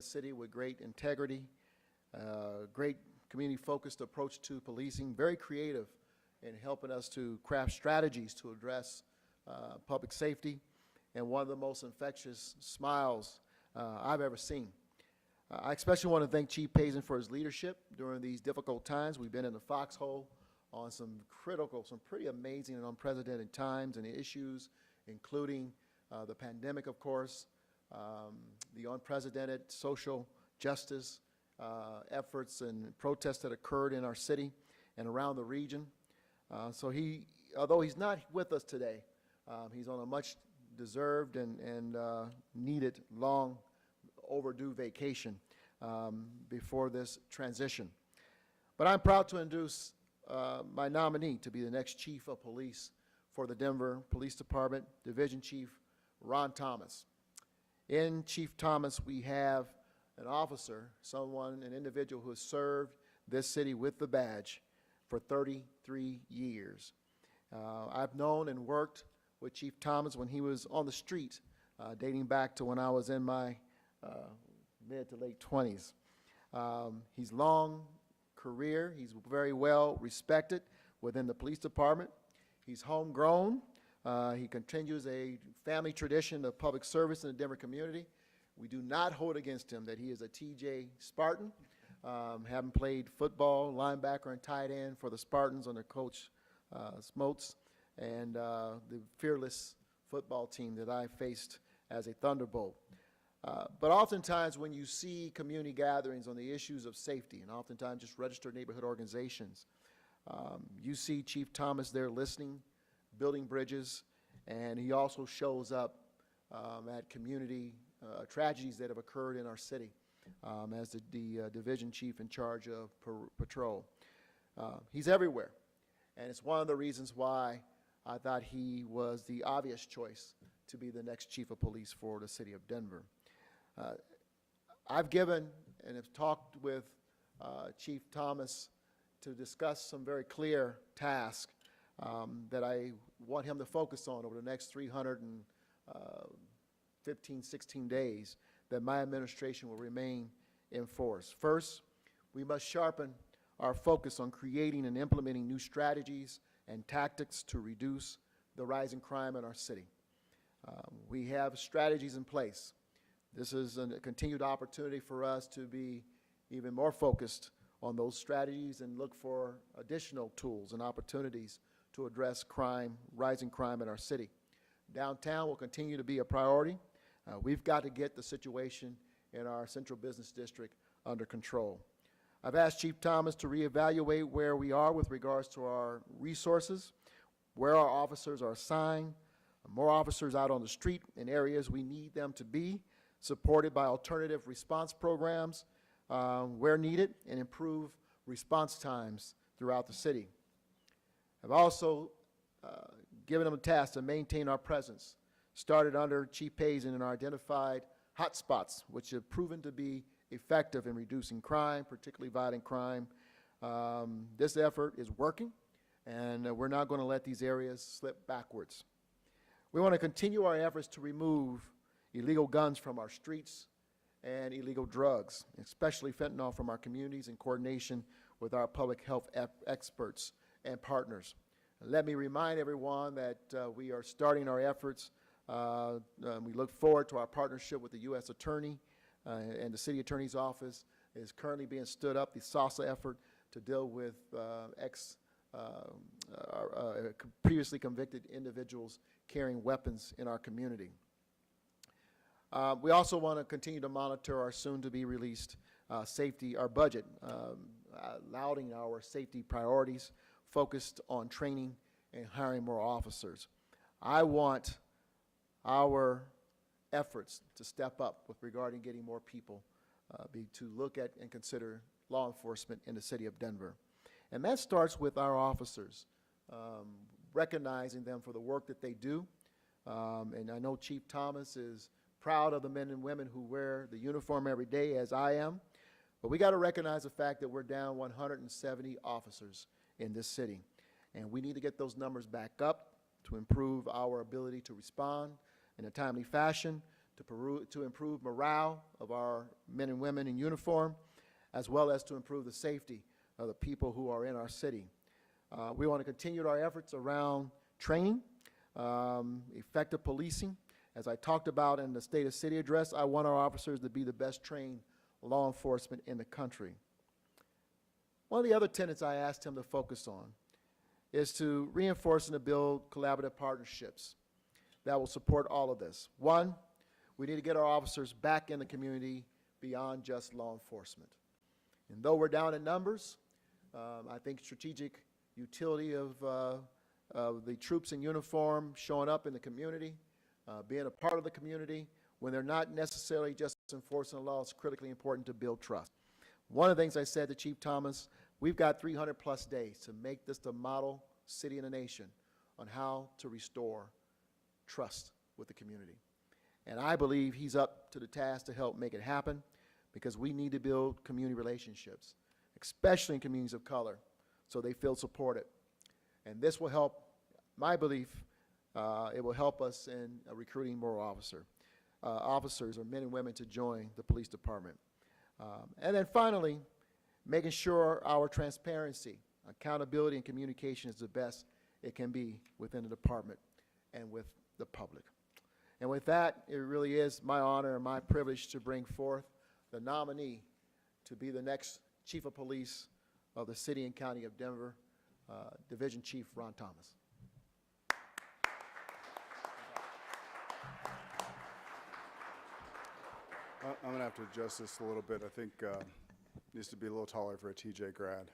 city with great integrity, great community-focused approach to policing, very creative in helping us to craft strategies to address public safety, and one of the most infectious smiles I've ever seen. I especially want to thank Chief Pazin for his leadership during these difficult times. We've been in the foxhole on some critical, some pretty amazing and unprecedented times and issues, including the pandemic, of course, the unprecedented social justice efforts and protests that occurred in our city and around the region. So although he's not with us today, he's on a much deserved and needed long overdue vacation before this transition. But I'm proud to introduce my nominee to be the next Chief of Police for the Denver Police Department, Division Chief Ron Thomas. In Chief Thomas, we have an officer, an individual who has served this city with the badge for 33 years. I've known and worked with Chief Thomas when he was on the street, dating back to when I was in my mid to late 20s. He's long career. He's very well respected within the police department. He's homegrown. He continues a family tradition of public service in the Denver community. We do not hold against him that he is a TJ Spartan, having played football, linebacker, and tight end for the Spartans under Coach Smotes, and the fearless football team that I faced as a Thunderbolt. But oftentimes when you see community gatherings on the issues of safety, and oftentimes just registered neighborhood organizations, you see Chief Thomas there listening, building bridges, and he also shows up at community tragedies that have occurred in our city as the division chief in charge of patrol. He's everywhere, and it's one of the reasons why I thought he was the obvious choice to be the next chief of police for the city of Denver. I've given and have talked with Chief Thomas to discuss some very clear tasks that I want him to focus on over the next 315, 16 days that my administration will remain in force. First, we must sharpen our focus on creating and implementing new strategies and tactics to reduce the rising crime in our city. We have strategies in place. This is a continued opportunity for us to be even more focused on those strategies and look for additional tools and opportunities to address crime, rising crime in our city. Downtown will continue to be a priority. We've got to get the situation in our central business district under control. I've asked Chief Thomas to reevaluate where we are with regards to our resources, where our officers are assigned, more officers out on the street in areas we need them to be, supported by alternative response programs where needed, and improve response times throughout the city. I've also given them a task to maintain our presence, started under Chief Pazin in our identified hotspots, which have proven to be effective in reducing crime, particularly violent crime. This effort is working, and we're not going to let these areas slip backwards. We want to continue our efforts to remove illegal guns from our streets and illegal drugs, especially fentanyl, from our communities in coordination with our public health experts and partners. Let me remind everyone that we are starting our efforts. We look forward to our partnership with the U.S. Attorney and the City Attorney's Office is currently being stood up, the SASA effort to deal with previously convicted individuals carrying weapons in our community. We also want to continue to monitor our soon-to-be released our budget, lauding our safety priorities focused on training and hiring more officers. I want our efforts to step up with regarding getting more people to look at and consider law enforcement in the city of Denver. And that starts with our officers, recognizing them for the work that they do. And I know Chief Thomas is proud of the men and women who wear the uniform every day, as I am. But we got to recognize the fact that we're down 170 officers in this city. And we need to get those numbers back up to improve our ability to respond in a timely fashion, to improve morale of our men and women in uniform, as well as to improve the safety of the people who are in our city. We want to continue our efforts around training, effective policing. As I talked about in the State of City address, I want our officers to be the best trained law enforcement in the country. One of the other tenets I asked him to focus on is to reinforce and to build collaborative partnerships that will support all of this. One, we need to get our officers back in the community beyond just law enforcement. And though we're down in numbers, I think strategic utility of the troops in uniform showing up in the community, being a part of the community when they're not necessarily just enforcing the law is critically important to build trust. One of the things I said to Chief Thomas, we've got 300 plus days to make this the model city in the nation on how to restore trust with the community. And I believe he's up to the task to help make it happen, because we need to build community relationships, especially in communities of color, so they feel supported. And this will help, my belief, it will help us in recruiting more officers or men and women to join the police department. And then finally, making sure our transparency, accountability, and communication is the best it can be within the department and with the public. And with that, it really is my honor and my privilege to bring forth the nominee to be the next Chief of Police of the City and County of Denver, Division Chief Ron Thomas. I'm going to have to adjust this a little bit. I think it needs to be a little taller for a TJ grad.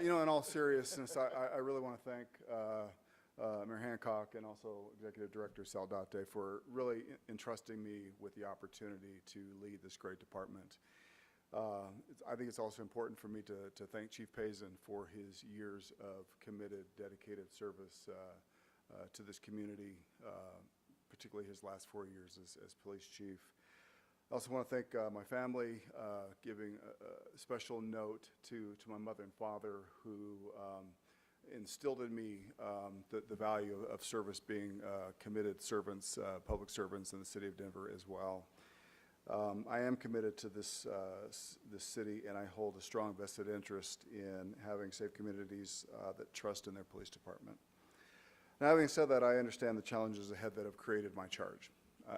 You know, in all seriousness, I really want to thank Mayor Hancock and also Executive Director Saldate for really entrusting me with the opportunity to lead this great department. I think it's also important for me to thank Chief Pazin for his years of committed, dedicated service to this community, particularly his last 4 years as police chief. I also want to thank my family, giving a special note to my mother and father, who instilled in me the value of service, being committed servants, public servants in the city of Denver as well. I am committed to this city, and I hold a strong vested interest in having safe communities that trust in their police department. Now, having said that, I understand the challenges ahead that have created my charge.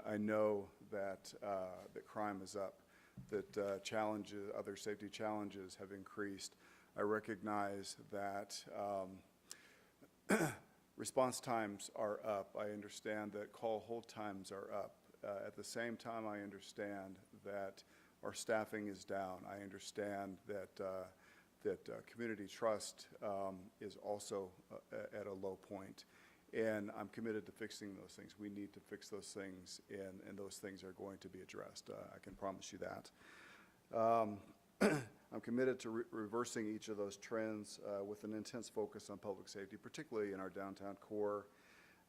I know that that crime is up, that other safety challenges have increased. I recognize that response times are up. I understand that call hold times are up. At the same time, I understand that our staffing is down. I understand that community trust is also at a low point. And I'm committed to fixing those things. We need to fix those things, and those things are going to be addressed. I can promise you that. I'm committed to reversing each of those trends with an intense focus on public safety, particularly in our downtown core.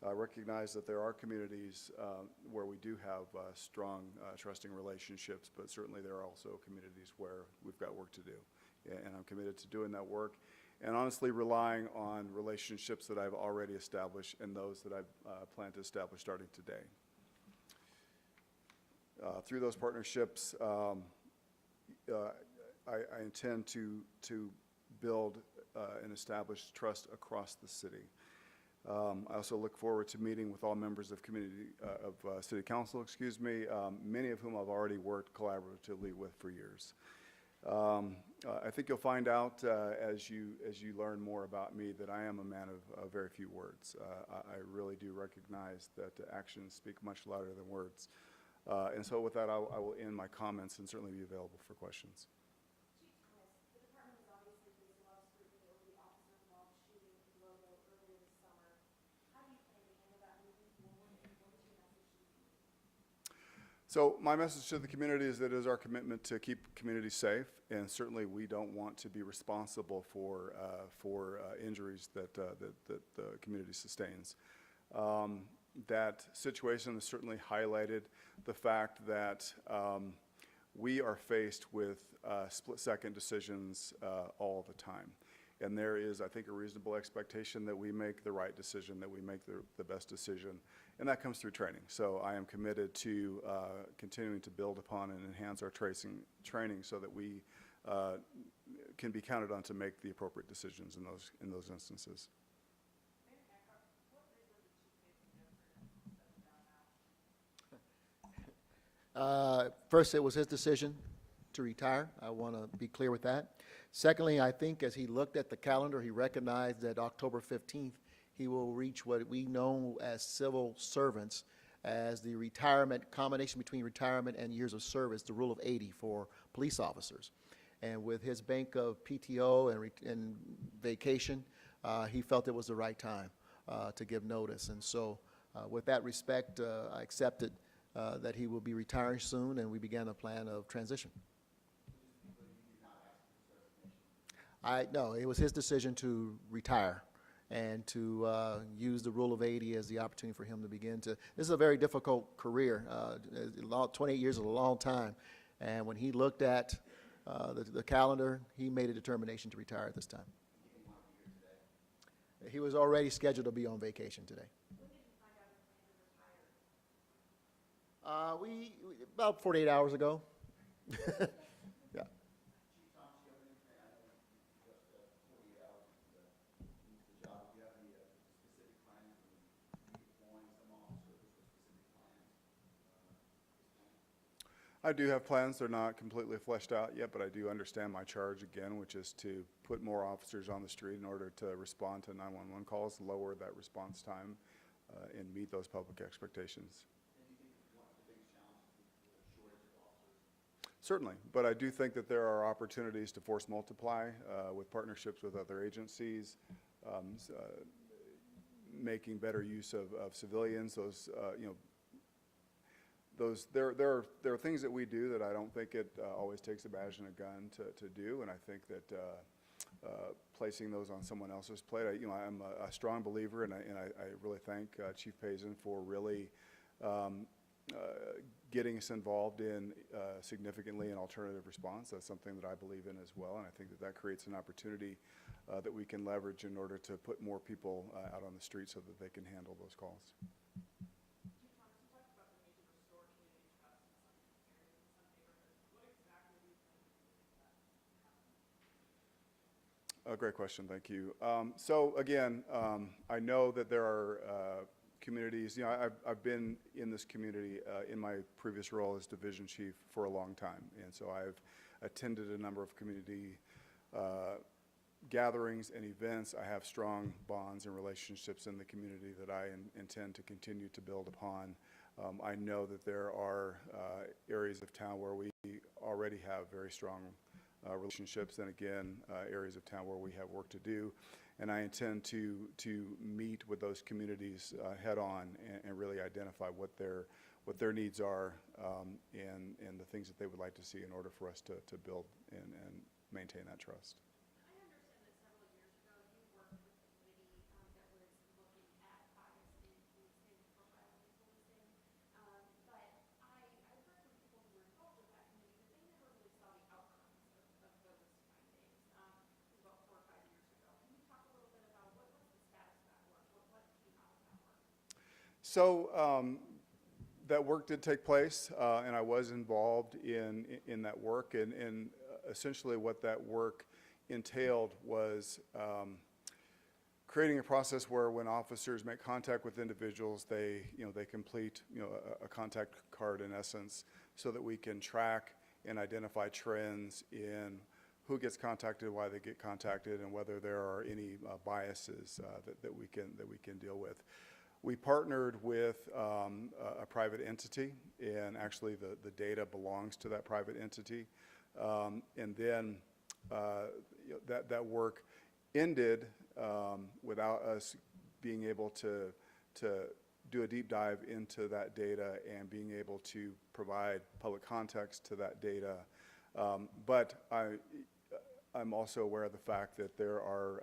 I recognize that there are communities where we do have strong, trusting relationships, but certainly there are also communities where we've got work to do. And I'm committed to doing that work, and honestly relying on relationships that I've already established and those that I plan to establish starting today. Through those partnerships, I intend to build and establish trust across the city. I also look forward to meeting with all members of City Council, many of whom I've already worked collaboratively with for years. I think you'll find out as you learn more about me that I am a man of very few words. I really do recognize that actions speak much louder than words. And so with that, I will end my comments and certainly be available for questions. Chief Thomas, the department has obviously faced a lot of scrutiny over the officer-involved shooting logo earlier this summer. How do you plan to handle that moving forward, and what is your message to the community? So my message to the community is that it is our commitment to keep communities safe, and certainly we don't want to be responsible for injuries that the community sustains. That situation has certainly highlighted the fact that we are faced with split-second decisions all the time. And there is, I think, a reasonable expectation that we make the right decision, that we make the best decision. and that comes through training. So I am committed to continuing to build upon and enhance our training so that we can be counted on to make the appropriate decisions in those instances. First, it was his decision to retire. I want to be clear with that. Secondly, I think as he looked at the calendar, he recognized that October 15th, he will reach what we know as civil servants as the retirement, combination between retirement and years of service, the rule of 80 for police officers. And with his bank of PTO and vacation, he felt it was the right time to give notice. And so with that respect, I accepted that he will be retiring soon, and we began a plan of transition. No, it was his decision to retire and to use the rule of 80 as the opportunity for him to begin to, this is a very difficult career. 28 years is a long time. And when he looked at the calendar, he made a determination to retire at this time. He was already scheduled to be on vacation today. About 48 hours ago. Yeah. I do have plans. They're not completely fleshed out yet, but I do understand my charge again, which is to put more officers on the street in order to respond to 911 calls, lower that response time, and meet those public expectations. Certainly, but I do think that there are opportunities to force multiply with partnerships with other agencies, making better use of civilians. There are things that we do that I don't think it always takes a badge and a gun to do, and I think that placing those on someone else's plate, I'm a strong believer, and I really thank Chief Pazin for really getting us involved in significantly in alternative response. That's something that I believe in as well, and I think that creates an opportunity that we can leverage in order to put more people out on the street so that they can handle those calls. Great question, thank you. So again, I know that there are communities, I've been in this community in my previous role as division chief for a long time, and so I've attended a number of community gatherings and events. I have strong bonds and relationships in the community that I intend to continue to build upon. I know that there are areas of town where we already have very strong relationships, and again, areas of town where we have work to do. And I intend to meet with those communities head on and really identify what their needs are and the things that they would like to see in order for us to build and maintain that trust. I understand that several years ago you worked with a committee that was looking at bias in policing, profiling in policing. But I heard from people who were involved with that committee that they never really saw the outcomes of those findings. It was about 4 or 5 years ago. Can you talk a little bit about what's the status of that work? What came out of that work? So that work did take place, and I was involved in that work, and essentially what that work entailed was creating a process where when officers make contact with individuals, they complete a contact card in essence, so that we can track and identify trends in who gets contacted, why they get contacted, and whether there are any biases that we can deal with. We partnered with a private entity, and actually the data belongs to that private entity. And then that work ended without us being able to do a deep dive into that data and being able to provide public context to that data. But I'm also aware of the fact that there are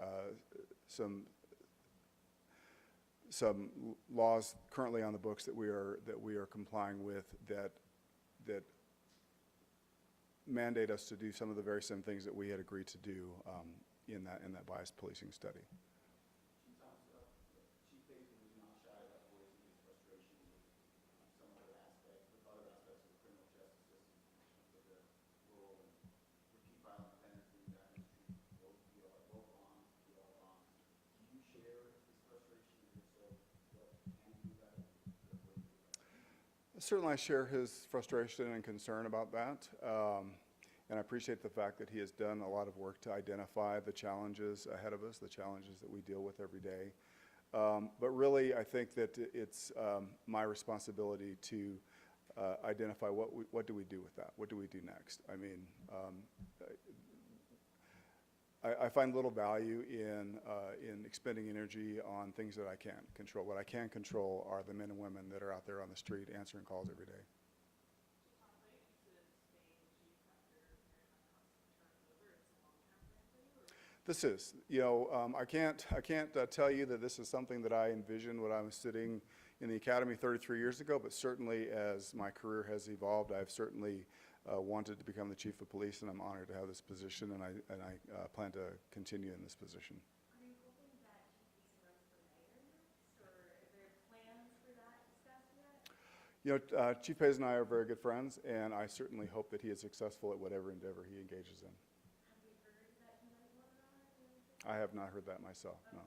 some laws currently on the books that we are complying with that mandate us to do some of the very same things that we had agreed to do in that bias policing study. Chief Pazin was not shy about voicing his frustration Certainly I share his frustration and concern about that. And I appreciate the fact that he has done a lot of work to identify the challenges ahead of us, the challenges that we deal with every day. But really, I think that it's my responsibility to identify what do we do with that? What do we do next? I mean, I find little value in expending energy on things that I can't control. What I can control are the men and women that are out there on the street answering calls every day. This is, I can't tell you that this is something that I envisioned when I was sitting in the academy 33 years ago, but certainly as my career has evolved, I've certainly wanted to become the chief of police, and I'm honored to have this position, and I plan to continue in this position. Are you hoping that Chief Payson runs for mayor next, or are there plans for that discussed yet? Chief Payson and I are very good friends, and I certainly hope that he is successful at whatever endeavor he engages in. Have you heard that he might want to run or anything? I have not heard that myself, no.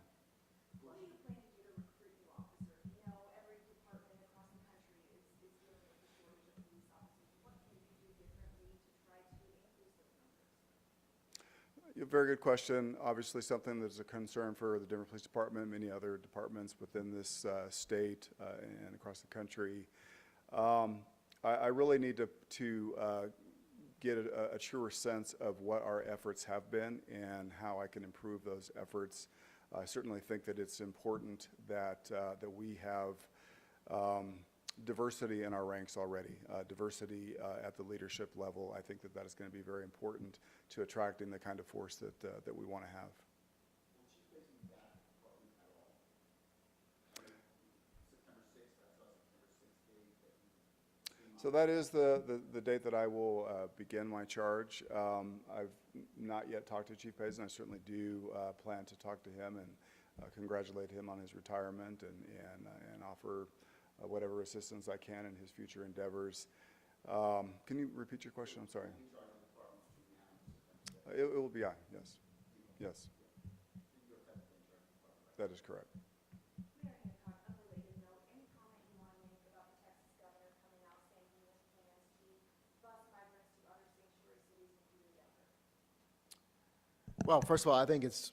What do you plan to do to recruit new officers? You know, every department across the country is dealing with the shortage of police officers. What can you do differently to try to increase those numbers? Very good question. Obviously something that's a concern for the Denver Police Department, many other departments within this state and across the country. I really need to get a truer sense of what our efforts have been and how I can improve those efforts. I certainly think that it's important that we have diversity in our ranks already, diversity at the leadership level. I think that is going to be very important to attracting the kind of force that we want to have. So that is the date that I will begin my charge. I've not yet talked to Chief Payson. I certainly do plan to talk to him and congratulate him on his retirement and offer whatever assistance I can in his future endeavors. Can you repeat your question? I'm sorry. It will be I, yes. Yes. That is correct. Mayor Hancock, unrelated note, any comment you want to make about the Texas governor coming out saying he has plans to bus migrants to other sanctuary cities, including Denver? Well, first of all, I think it's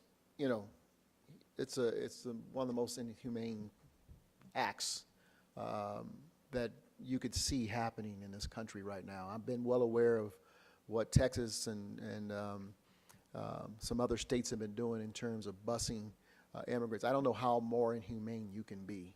one of the most inhumane acts that you could see happening in this country right now. I've been well aware of what Texas and some other states have been doing in terms of busing immigrants. I don't know how more inhumane you can be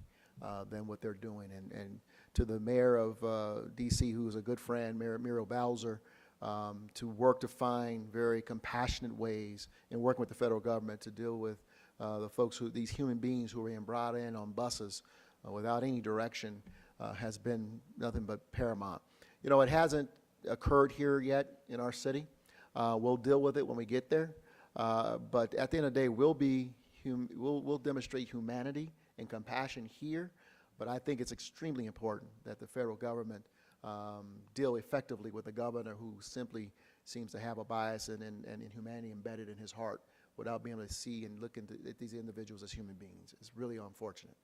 than what they're doing. And to the mayor of D.C., who is a good friend, Mayor Muriel Bowser, to work to find very compassionate ways in working with the federal government to deal with the folks these human beings who are being brought in on buses without any direction has been nothing but paramount. It hasn't occurred here yet in our city. We'll deal with it when we get there. But at the end of the day, we'll demonstrate humanity and compassion here. But I think it's extremely important that the federal government deal effectively with a governor who simply seems to have a bias and inhumanity embedded in his heart without being able to see and look at these individuals as human beings. It's really unfortunate.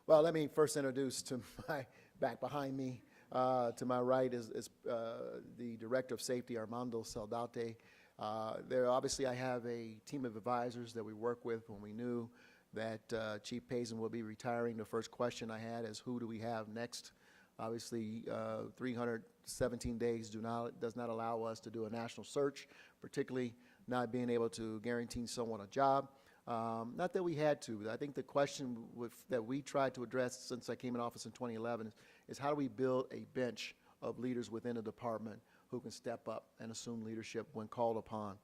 Well, let me first introduce to my back behind me. To my right is the Director of Safety, Armando Saldate. Obviously, I have a team of advisors that we work with. When we knew that Chief Payson will be retiring, the first question I had is, who do we have next? Obviously, 317 days does not allow us to do a national search, particularly not being able to guarantee someone a job. Not that we had to. I think the question that we tried to address since I came in office in 2011 is how do we build a bench of leaders within the department who can step up and assume leadership when called upon.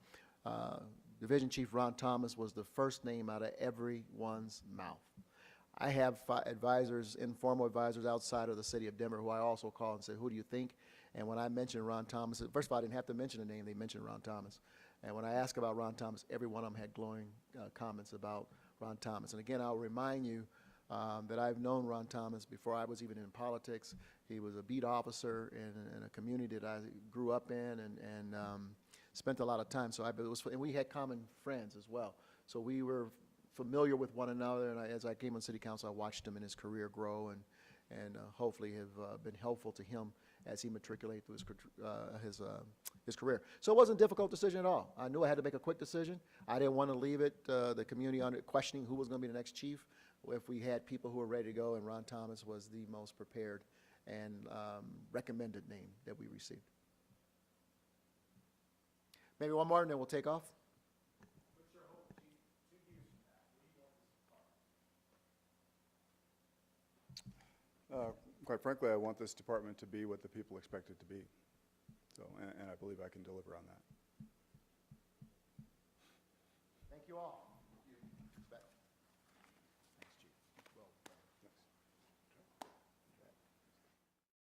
Division Chief Ron Thomas was the first name out of everyone's mouth. I have advisors, informal advisors outside of the city of Denver who I also call and say, who do you think? And when I mentioned Ron Thomas, first of all, I didn't have to mention a name, they mentioned Ron Thomas. And when I asked about Ron Thomas, every one of them had glowing comments about Ron Thomas. And again, I'll remind you that I've known Ron Thomas before I was even in politics. He was a beat officer in a community that I grew up in and spent a lot of time. So and we had common friends as well. So we were familiar with one another, and as I came on city council, I watched him in his career grow and hopefully have been helpful to him as he matriculated through his career. So it wasn't a difficult decision at all. I knew I had to make a quick decision. I didn't want to leave it, the community questioning who was going to be the next chief. If we had people who were ready to go, and Ron Thomas was the most prepared and recommended name that we received. Maybe one more and then we'll take off. Quite frankly, I want this department to be what the people expect it to be. So, and I believe I can deliver on that. Thank you all.